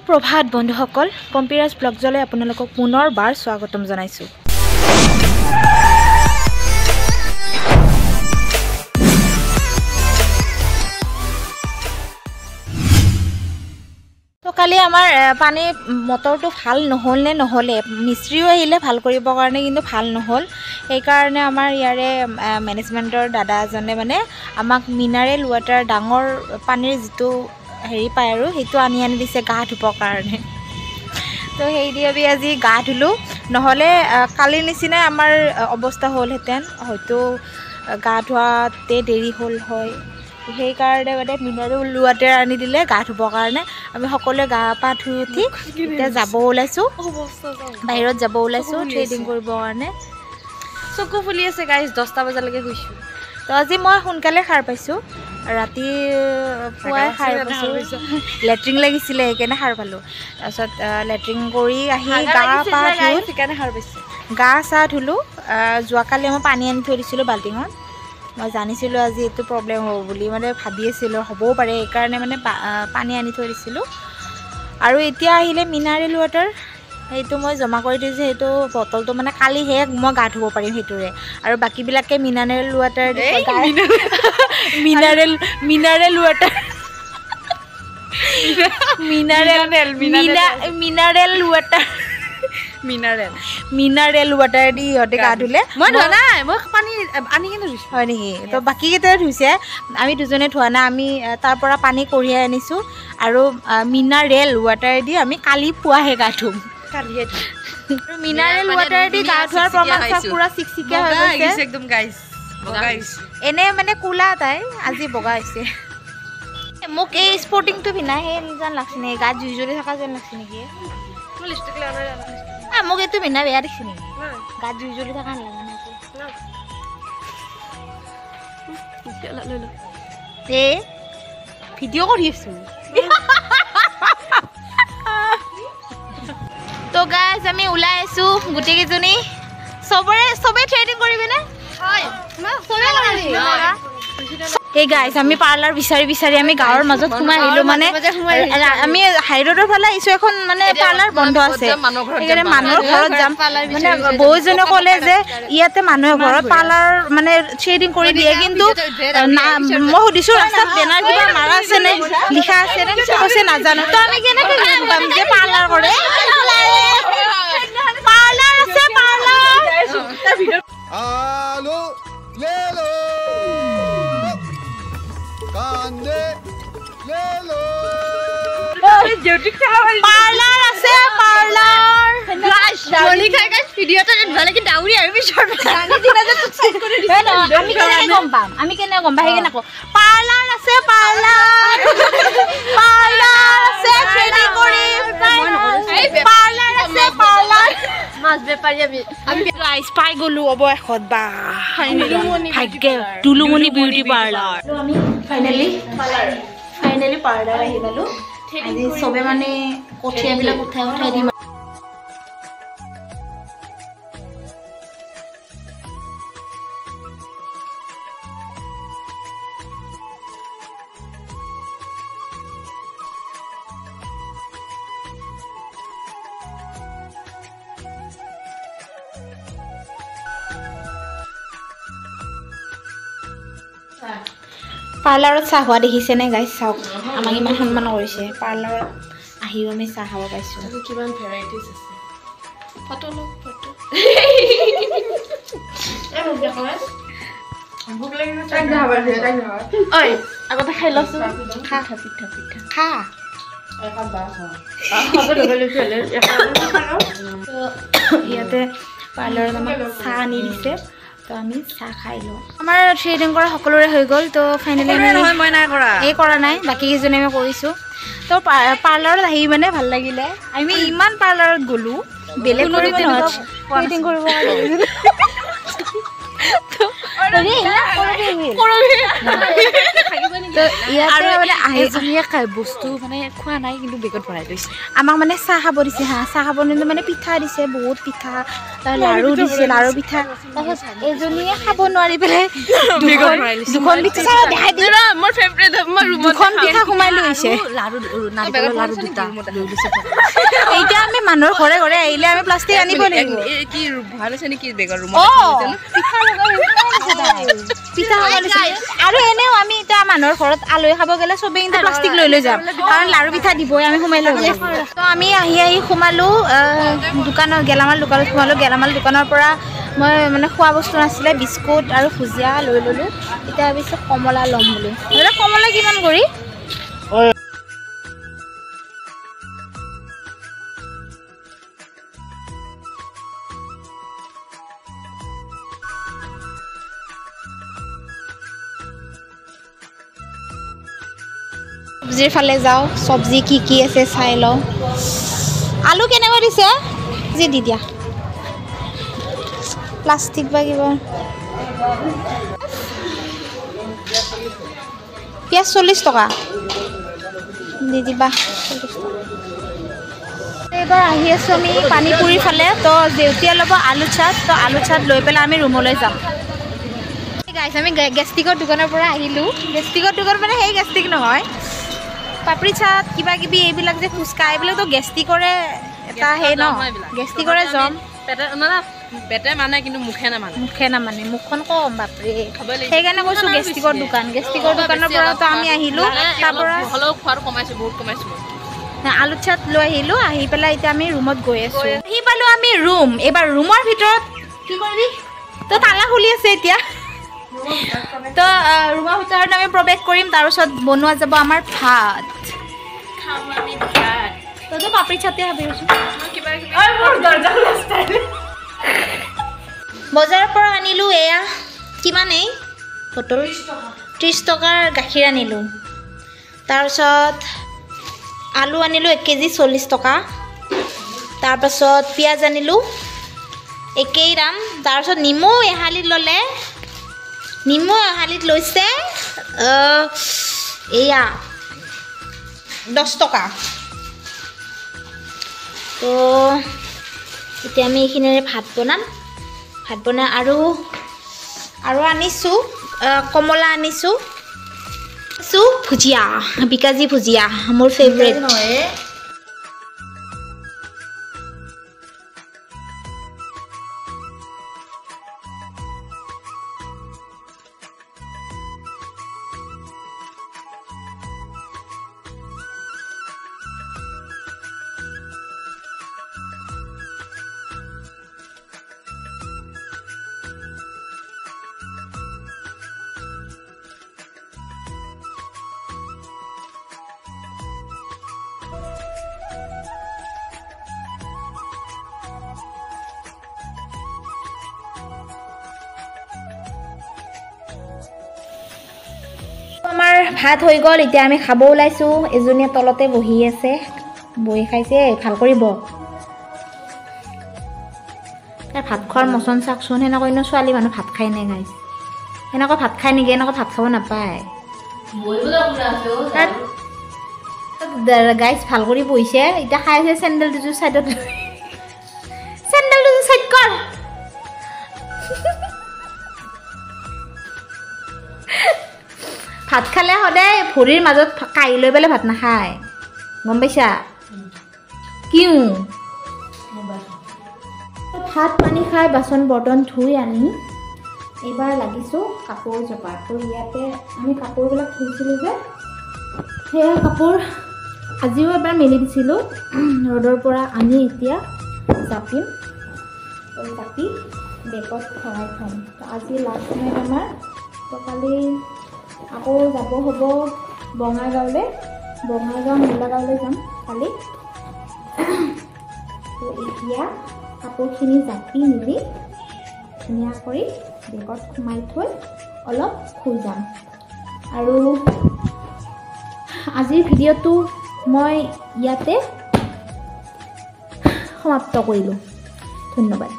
সুপ্ৰভাত বন্ধুসকল পম্পিৰাজ ব্লগজলৈ আপোনালোকক পুনৰবাৰ স্বাগতম জনাইছোঁ। তো কালি আমাৰ পানী মটৰটো ভাল নহ'লে মিস্ত্ৰীও আহিলে ভাল কৰিবৰ কাৰণে কিন্তু ভাল নহ'ল। সেইকাৰণে আমাৰ ইয়াৰে মেনেজমেণ্টৰ দাদা এজনে মানে আমাক মিনাৰেল ৱাটাৰ ডাঙৰ পানীৰ যিটো হেৰি পায় আৰু সেইটো আনি দিছে গা ধুবৰ কাৰণে। তো সেই দি আমি আজি গা ধুলোঁ, নহ'লে কালিৰ নিচিনাই আমাৰ অৱস্থা হ'লহেঁতেন, হয়তো গা ধোৱাতে দেৰি হ'ল হয়। সেইকাৰণে মানে মিনাৰেল ৱাটাৰ আনি দিলে গা ধুবৰ কাৰণে। আমি সকলোৱে গা পা ধুই উঠি এতিয়া যাব ওলাইছোঁ, বাহিৰত যাব ওলাইছোঁ থ্ৰেডিং কৰিবৰ কাৰণে। চকু ফুলি আছে গাইজ, 10টা বজালৈকে শুইছোঁ। তো আজি মই সোনকালে সাৰ পাইছোঁ, ৰাতি পুৱাই সাৰ পাইছোঁ। লেট্ৰিন লাগিছিলে সেইকাৰণে সাৰ পালোঁ। তাৰপিছত লেট্ৰিন কৰি আহি গা পা ধুই সেইকাৰণে সাৰ পাইছোঁ। গা চা ধুলোঁ। যোৱাকালি মই পানী আনি থৈ দিছিলোঁ বাল্টিঙত। মই জানিছিলোঁ আজি এইটো প্ৰব্লেম হ'ব বুলি, মানে ভাবি আছিলোঁ হ'বও পাৰে, সেইকাৰণে মানে পানী আনি থৈ দিছিলোঁ। আৰু এতিয়া আহিলে মিনাৰেল ৱাটাৰ, সেইটো মই জমা কৰি দিছোঁ। সেইটো বটলটো মানে কালিহে মই গা ধুব পাৰিম সেইটোৰে, আৰু বাকীবিলাকে mineral water mineral water mineral water দি সিহঁতে গা ধুলে। মই ধোৱা নাই, মই পানী আনি কিনে ধুইছোঁ। হয় নেকি? তো বাকীকেইটাই ধুইছে, আমি দুজনে ধোৱা নাই। আমি তাৰ পৰা পানী কঢ়িয়াই আনিছোঁ আৰু মিনাৰেল ৱাটাৰ দি আমি কালি পুৱাহে গা ধুম। কালিহে ধুম। মিনাৰেল ৱাটাৰ দি গা ধোৱাৰ প্ৰমাণ পুৰা চিকচিকীয়া হৈ গৈছে একদম গাইজ, বগা হৈছে। এনে মানে ক'লা তাই, আজি বগা হৈছে। মোক এই স্পৰ্টিংটো পিন্ধাই সেই যেন লাগছে নেকি, গাত জুই জ্বলি থকা যেন লাগছে নেকি? মোক এইটো পিন্ধা বেয়া দেখিছে নেকি? গাত জুই জ্বলি থকা নালাগে এই ভিডিঅ' কৰি আছোঁ। তো গাইজ আমি ওলাই আছোঁ গোটেইকেইজনী। চবেই থ্ৰেডিং কৰিবিনে? এই গাইজ আমি পাৰ্লাৰ বিচাৰি আমি গাঁৱৰ মাজত সোমাই আহিলোঁ। মানে আমি হাইৰোডৰ ফালে আহিছোঁ, এখন মানে পাৰ্লাৰ বন্ধ আছে, সেইকাৰণে মানুহৰ ঘৰত যাম। মানে বৌজনে ক'লে যে ইয়াতে মানুহৰ ঘৰত পাৰ্লাৰ মানে থ্ৰেডিং কৰি দিয়ে, কিন্তু মই সুধিছোঁ ৰাস্তাত বেনাৰ কিবা মাৰা আছে নে লিখা আছে নে, কৈছে নাজানো। তো আমি কেনেকৈ গম পাম যে পাৰ্লাৰ কৰে? পাৰ্লাৰ আছে, পাৰ্লাৰ। পাৰ্লাৰ আছে, পাৰ্লাৰ। আমি কেনেকৈ গম পাম? সেইকে নকওঁ। পাৰ্লাৰ আছে, পাৰ্লাৰ। পাৰ্লাৰ আছে, থ্ৰেডিং কৰিম। পাৰ্লাৰ আছে, পাৰ্লাৰ। মাছ বেপাৰী আমি গাইজ পাই গ'লোঁ অৱশেষত। বা ভাগ্য টুলুমণি বিউটি পাৰ্লাৰ। আমি ফাইনেলি পাৰ্লাৰ আহি পালোঁ। আজি চবে মানে কঠীয়াবিলাক উঠাই দিম। পাৰ্লাৰত চাহ হোৱা দেখিছেনে গাইজ? চাওক আমাক ইমান সন্মান কৰিছে। পাৰ্লাৰত আহিও আমি চাহ খাব পাইছোঁ। কিমান ভেৰাইটিজ আছে। ফটো লওক, ফটো। আগতে খাই লচোন। খা খা। ইয়াতে পাৰ্লাৰত আমাক চাহ আনি দিছে, তো আমি চাহ খাই লওঁ। আমাৰ থ্ৰেডিং কৰা সকলোৰে হৈ গ'ল। তো ফাইনেলি মই নাই কৰা, কৰা নাই, বাকীকেইজনে আমি কৰিছোঁ। তো পাৰ্লাৰত আহি মানে ভাল লাগিলে। আমি ইমান পাৰ্লাৰত গ'লোঁ, বেলেগ কৰিব নহয়, থ্ৰেডিং কৰিব তো ইয়াতে মানে এজনীয়ে খাই বস্তু মানে খোৱা নাই কিন্তু বেগত ভৰাই লৈছে আমাক মানে চাহ খাব দিছে হা চাহ খাব নিলে মানে পিঠা দিছে বহুত পিঠা লাৰু দিছে লাৰু পিঠা তাৰপিছত এজনীয়ে খাব নোৱাৰি পেলাই দুখন পিঠা দেখাই দিলে মোৰ ফেভৰেট মোৰ ৰুমত দুখন পিঠা সোমাই লৈছে লাৰু নাৰিকলৰ লাৰু দুটা লৈ লৈছে এতিয়া আমি মানুহৰ ঘৰে ঘৰে আহিলে আমি প্লাষ্টিক আনিব লাগিব কি ভৰাই লৈছে নেকি বেগৰ ৰুমত পিঠা খাব লৈছে আৰু এনেও আমি এতিয়া মানুহৰ ঘৰত আলহী খাব গ'লে চবেই কিন্তু প্লাষ্টিক লৈ লৈ যাম কাৰণ লাৰু পিঠা দিবই আমি সোমাই লৈ যাম তো আমি আহি সোমালোঁ দোকানৰ গেলামাল দোকানত সোমালোঁ গেলামাল দোকানৰ পৰা মই মানে খোৱা বস্তু নাছিলে বিস্কুট আৰু ভুজিয়া লৈ ল'লোঁ এতিয়া ভাবিছোঁ কমলা ল'ম বুলি কমলা কিমান কৰি চব্জিৰ ফালে যাওঁ চব্জি কি আছে চাই লওঁ আলু কেনেকৈ দিছে যি দি দিয়া প্লাষ্টিক বা কিবা পিঁয়াজ 40 টকা দি দিবা এইবাৰ আহি আছোঁ আমি পানীপুৰিৰ ফালে তো জেউতীয়া ল'ব আলু চাট তো আলু চাট লৈ পেলাই আমি ৰুমলৈ যাম গাইছ আমি গেষ্টিকৰ দোকানৰ পৰা আহিলোঁ গেষ্টিকৰ দোকান মানে সেই গেষ্টিক নহয় পাপৰি চাট কিবা কিবি এইবিলাক যে ফুচকা এইবিলাকতো গেষ্টিকৰে এটা সেই ন গেষ্টিকৰে জম পেটে মানে কিন্তু মুখে নামানে মুখখন কম বাপৰে সেইকাৰণে কৈছোঁ গেষ্টিকৰ দোকানৰ পৰাতো আমি আহিলোঁ তাৰ পৰা খোৱাৰ কমাইছোঁ বহুত কমাইছোঁ আলু চাট লৈ আহিলোঁ আহি পেলাই এতিয়া আমি ৰুমত গৈ আছোঁ আহি পালোঁ আমি ৰুম এইবাৰ ৰুমৰ ভিতৰত কি কৰিবি তো তালা খুলি আছে এতিয়া তো ৰুমৰ ভিতৰত আমি প্ৰৱেশ কৰিম তাৰপিছত বনোৱা যাব আমাৰ ভাত তইতো পাপৰি চাটে ভাবি আছোঁ বজাৰৰ পৰা আনিলোঁ এয়া কিমান এই বটল 30 টকাৰ গাখীৰ আনিলোঁ তাৰপিছত আলু আনিলোঁ 1 কেজি 40 টকা তাৰপাছত পিঁয়াজ আনিলোঁ একেই দাম তাৰপিছত নিমু এহালিত ল'লে নিমু এহালিত লৈছে এয়া 10 টকা তো এতিয়া আমি এইখিনিৰে ভাত বনাই আৰু আনিছোঁ কমলা আনিছোঁ ভুজিয়া বিকাজী ভুজিয়া মোৰ ফেভৰেট আমাৰ ভাত হৈ গ'ল এতিয়া আমি খাব ওলাইছোঁ এজনীয়ে তলতে বহি আছে বহি খাইছে ভাল কৰিব তাই ভাত খোৱাৰ মচন চাকচোন সেনেকৈ ছোৱালী মানুহ ভাত খাই নাই গাইছ সেনেকৈ ভাত খাই নেকি এনেকৈ ভাত খাব নাপায় গাইছ ভাল কৰি বহিছে এতিয়া খাই আছে চেণ্ডেল দুযোৰ চাইডত চেণ্ডেল দুযোৰ চাইড কৰ ভাত খালে সদায় ভৰিৰ মাজত কাঢ়ি লৈ পেলাই ভাত নাখায় গম পাইছা কিয় ভাত পানী খাই বাচন বৰ্তন ধুই আনি এইবাৰ লাগিছোঁ কাপোৰ জপাত তো ইয়াতে আমি কাপোৰবিলাক ধুইছিলোঁ যে সেয়া কাপোৰ আজিও এবাৰ মেলি দিছিলোঁ ৰ'দৰ পৰা আনি এতিয়া জাপিম তো জাপি বেগত ভৰাই থ'ম তো আজি লাষ্ট নাইট আমাৰ তো কালি আকৌ যাব হ'ব বঙাইগাঁৱলৈ মূলাগাঁৱলৈ যাম কালি তো এতিয়া কাপোৰখিনি জাপি মেলি ধুনীয়া কৰি বেগত সোমাই থৈ অলপ শুই যাম আৰু আজিৰ ভিডিঅ'টো মই ইয়াতে সমাপ্ত কৰিলোঁ ধন্যবাদ